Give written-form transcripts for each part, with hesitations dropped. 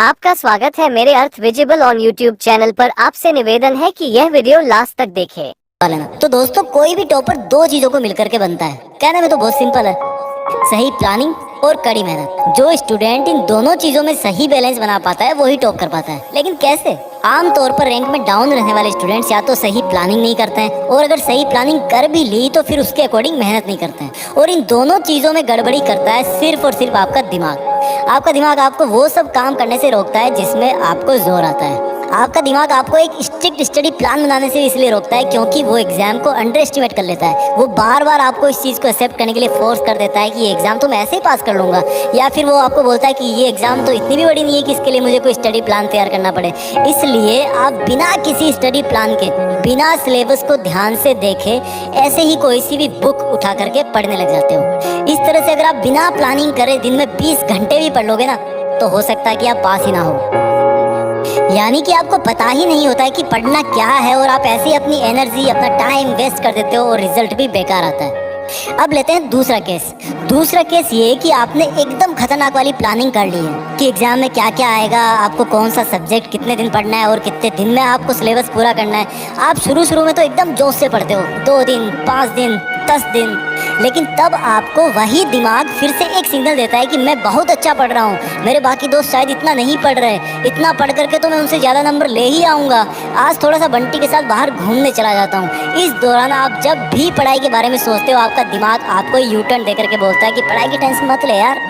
आपका स्वागत है मेरे अर्थ विजिबल ऑन यूट्यूब चैनल पर। आपसे निवेदन है कि यह वीडियो लास्ट तक देखें। तो दोस्तों, कोई भी टॉपर दो चीजों को मिलकर के बनता है। कहने में तो बहुत सिंपल है, सही प्लानिंग और कड़ी मेहनत। जो स्टूडेंट इन दोनों चीजों में सही बैलेंस बना पाता है वही टॉप कर पाता है। लेकिन कैसे? आमतौर पर रैंक में डाउन रहने वाले स्टूडेंट्स या तो सही प्लानिंग नहीं करते हैं, और अगर सही प्लानिंग कर भी ली तो फिर उसके अकॉर्डिंग मेहनत नहीं करते हैं। और इन दोनों चीजों में गड़बड़ी करता है सिर्फ और सिर्फ आपका दिमाग। आपका दिमाग आपको वो सब काम करने से रोकता है जिसमें आपको जोर आता है। आपका दिमाग आपको एक स्ट्रिक्ट स्टडी प्लान बनाने से इसलिए रोकता है क्योंकि वो एग्जाम को अंडर एस्टिमेट कर लेता है। वो बार बार आपको इस चीज़ को एक्सेप्ट करने के लिए फोर्स कर देता है कि ये एग्जाम तो मैं ऐसे ही पास कर लूँगा, या फिर वो आपको बोलता है कि ये एग्जाम तो इतनी भी बड़ी नहीं है कि इसके लिए मुझे कोई स्टडी प्लान तैयार करना पड़े। इसलिए आप बिना किसी स्टडी प्लान के, बिना सिलेबस को ध्यान से देखे ऐसे ही कोई सी भी बुक उठा करके पढ़ने लग जाते हो। इस तरह से अगर आप बिना प्लानिंग करे दिन में 20 घंटे भी पढ़ लोगे ना, तो हो सकता है कि आप पास ही ना हो। यानी कि आपको पता ही नहीं होता है कि पढ़ना क्या है, और आप ऐसे ही अपनी एनर्जी, अपना टाइम वेस्ट कर देते हो और रिजल्ट भी बेकार आता है। अब लेते हैं दूसरा केस। दूसरा केस ये कि आपने एकदम खतरनाक वाली प्लानिंग कर ली है कि एग्जाम में क्या क्या आएगा, आपको कौन सा सब्जेक्ट कितने दिन पढ़ना है और कितने दिन में आपको सिलेबस पूरा करना है। आप शुरू में तो एकदम जोश से पढ़ते हो, 2 दिन, 5 दिन, 10 दिन। लेकिन तब आपको वही दिमाग फिर से एक सिग्नल देता है कि मैं बहुत अच्छा पढ़ रहा हूँ, मेरे बाकी दोस्त शायद इतना नहीं पढ़ रहे, इतना पढ़ करके तो मैं उनसे ज़्यादा नंबर ले ही आऊँगा, आज थोड़ा सा बंटी के साथ बाहर घूमने चला जाता हूँ। इस दौरान आप जब भी पढ़ाई के बारे में सोचते हो, आपका दिमाग आपको यू टर्न दे करके बोलता है कि पढ़ाई की टेंशन मत ले यार,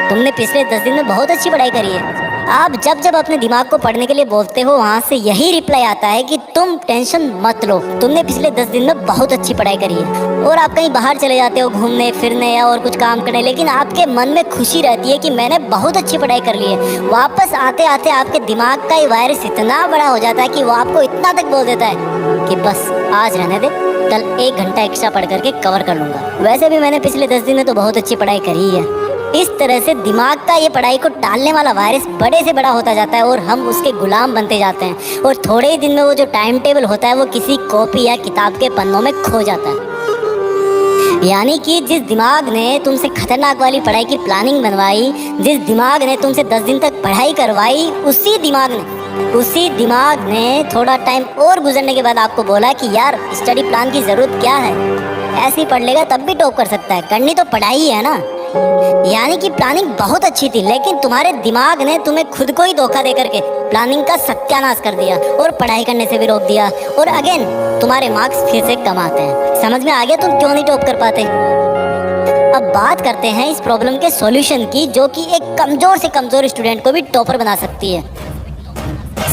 तुमने पिछले 10 दिन में बहुत अच्छी पढ़ाई करी है। आप जब अपने दिमाग को पढ़ने के लिए बोलते हो, वहाँ से यही रिप्लाई आता है कि तुम टेंशन मत लो, तुमने पिछले 10 दिन में बहुत अच्छी पढ़ाई करी है। और आप कहीं बाहर चले जाते हो घूमने फिरने या और कुछ काम करने, लेकिन आपके मन में खुशी रहती है कि मैंने बहुत अच्छी पढ़ाई कर ली है। वापस आते आते आपके दिमाग का ये वायरस इतना बड़ा हो जाता है कि वो आपको इतना तक बोल देता है कि बस आज रहने दे, कल 1 घंटा एक्स्ट्रा पढ़ करके कवर कर लूँगा, वैसे भी मैंने पिछले 10 दिन में तो बहुत अच्छी पढ़ाई करी है। इस तरह से दिमाग का ये पढ़ाई को टालने वाला वायरस बड़े से बड़ा होता जाता है और हम उसके गुलाम बनते जाते हैं, और थोड़े ही दिन में वो जो टाइम टेबल होता है वो किसी कॉपी या किताब के पन्नों में खो जाता है। यानी कि जिस दिमाग ने तुमसे खतरनाक वाली पढ़ाई की प्लानिंग बनवाई, जिस दिमाग ने तुमसे 10 दिन तक पढ़ाई करवाई, उसी दिमाग ने थोड़ा टाइम और गुजरने के बाद आपको बोला कि यार स्टडी प्लान की ज़रूरत क्या है, ऐसे ही पढ़ लेगा तब भी टॉप कर सकता है, करनी तो पढ़ाई है ना। यानी कि प्लानिंग बहुत अच्छी थी, लेकिन तुम्हारे दिमाग ने तुम्हें खुद को ही धोखा देकर के प्लानिंग का सत्यानाश कर दिया और पढ़ाई करने से भी रोक दिया, और अगेन तुम्हारे मार्क्स फिर से कम आते हैं। समझ में आ गया तुम क्यों नहीं टॉप कर पाते? अब बात करते हैं इस प्रॉब्लम के सॉल्यूशन की, जो कि एक कमजोर से कमजोर स्टूडेंट को भी टॉपर बना सकती है।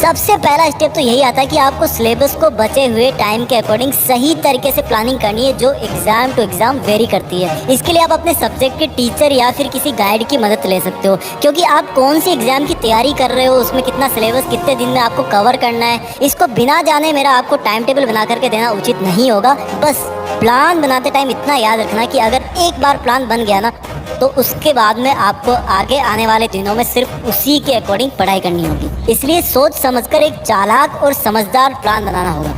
सबसे पहला स्टेप तो यही आता है कि आपको सिलेबस को बचे हुए टाइम के अकॉर्डिंग सही तरीके से प्लानिंग करनी है, जो एग्जाम टू एग्जाम वेरी करती है। इसके लिए आप अपने सब्जेक्ट के टीचर या फिर किसी गाइड की मदद ले सकते हो, क्योंकि आप कौन सी एग्जाम की तैयारी कर रहे हो, उसमें कितना सिलेबस कितने दिन में आपको कवर करना है, इसको बिना जाने मेरा आपको टाइम टेबल बना करके देना उचित नहीं होगा। बस प्लान बनाते टाइम इतना याद रखना कि अगर एक बार प्लान बन गया ना, तो उसके बाद में आपको आगे आने वाले दिनों में सिर्फ उसी के अकॉर्डिंग पढ़ाई करनी होगी। इसलिए सोच समझकर एक चालाक और समझदार प्लान बनाना होगा।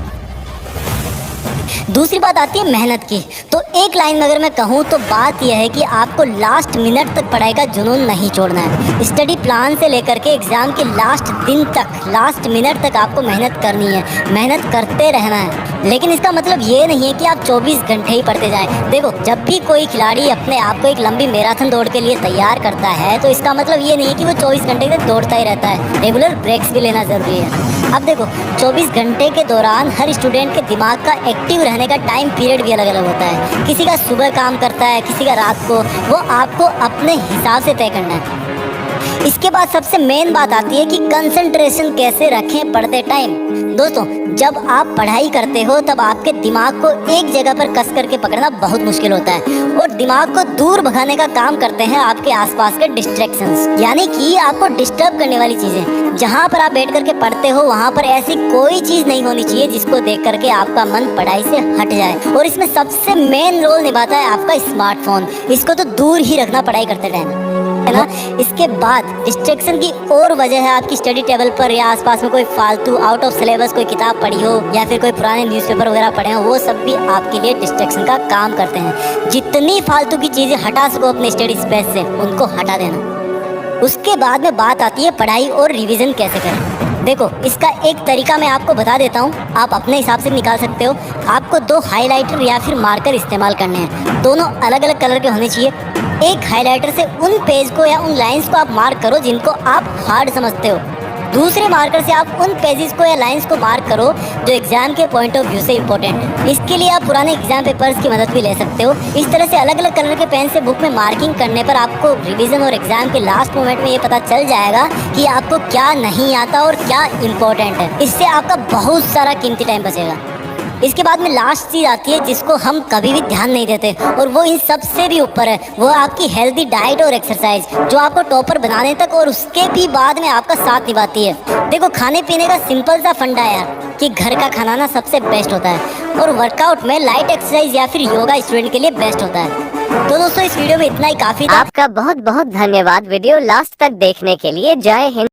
दूसरी बात आती है मेहनत की। तो एक लाइन में अगर मैं कहूँ तो बात यह है कि आपको लास्ट मिनट तक पढ़ाई का जुनून नहीं छोड़ना है। स्टडी प्लान से लेकर के एग्जाम के लास्ट दिन तक, लास्ट मिनट तक आपको मेहनत करनी है, मेहनत करते रहना है। लेकिन इसका मतलब ये नहीं है कि आप 24 घंटे ही पढ़ते जाएं। देखो, जब भी कोई खिलाड़ी अपने आप को एक लंबी मैराथन दौड़ के लिए तैयार करता है, तो इसका मतलब ये नहीं है कि वो 24 घंटे तक दौड़ता ही रहता है, रेगुलर ब्रेक्स भी लेना ज़रूरी है। अब देखो, 24 घंटे के दौरान हर स्टूडेंट के दिमाग का एक्टिव रहने का टाइम पीरियड भी अलग अलग होता है। किसी का सुबह काम करता है, किसी का रात को, वो आपको अपने हिसाब से तय करना है। इसके बाद सबसे मेन बात आती है कि कंसंट्रेशन कैसे रखें पढ़ते टाइम। दोस्तों, जब आप पढ़ाई करते हो तब आपके दिमाग को एक जगह पर कस करके पकड़ना बहुत मुश्किल होता है, और दिमाग को दूर भगाने का काम करते हैं आपके आसपास के डिस्ट्रैक्शंस, यानी कि आपको डिस्टर्ब करने वाली चीज़ें। जहाँ पर आप बैठ करके पढ़ते हो वहाँ पर ऐसी कोई चीज़ नहीं होनी चाहिए जिसको देख करके आपका मन पढ़ाई से हट जाए, और इसमें सबसे मेन रोल निभाता है आपका स्मार्टफोन। इसको तो दूर ही रखना पढ़ाई करते टाइम, है ना। इसके बाद डिस्ट्रैक्शन की और वजह है आपकी स्टडी टेबल पर या आसपास में कोई फालतू आउट ऑफ सिलेबस कोई किताब पढ़ी हो या फिर कोई पुराने न्यूज़पेपर वगैरह पढ़े हो, वो सब भी आपके लिए डिस्ट्रैक्शन का काम करते हैं। जितनी फालतू की चीज़ें हटा सको अपने स्टडी स्पेस से, उनको हटा देना। उसके बाद में बात आती है पढ़ाई और रिवीजन कैसे करें। देखो, इसका एक तरीका मैं आपको बता देता हूँ, आप अपने हिसाब से निकाल सकते हो। आपको 2 हाइलाइटर या फिर मार्कर इस्तेमाल करने हैं, दोनों अलग अलग कलर के होने चाहिए। एक हाइलाइटर से उन पेज को या उन लाइंस को आप मार्क करो जिनको आप हार्ड समझते हो, दूसरे मार्कर से आप उन पेजेस को या लाइंस को मार्क करो जो एग्जाम के पॉइंट ऑफ व्यू से इम्पोर्टेंट है। इसके लिए आप पुराने एग्जाम पेपर्स की मदद भी ले सकते हो। इस तरह से अलग अलग कलर के पेन से बुक में मार्किंग करने पर आपको रिवीजन और एग्जाम के लास्ट मोमेंट में ये पता चल जाएगा कि आपको क्या नहीं आता और क्या इम्पोर्टेंट है। इससे आपका बहुत सारा कीमती टाइम बचेगा। इसके बाद में लास्ट चीज आती है जिसको हम कभी भी ध्यान नहीं देते, और वो इन सबसे भी ऊपर है, वो आपकी हेल्दी डाइट और एक्सरसाइज, जो आपको टॉपर बनाने तक और उसके भी बाद में आपका साथ निभाती है। देखो, खाने पीने का सिंपल सा फंडा है यार कि घर का खाना ना सबसे बेस्ट होता है, और वर्कआउट में लाइट एक्सरसाइज या फिर योगा स्टूडेंट के लिए बेस्ट होता है। तो दोस्तों, इस वीडियो में इतना ही काफी था। आपका बहुत बहुत धन्यवाद वीडियो लास्ट तक देखने के लिए। जय हिंद।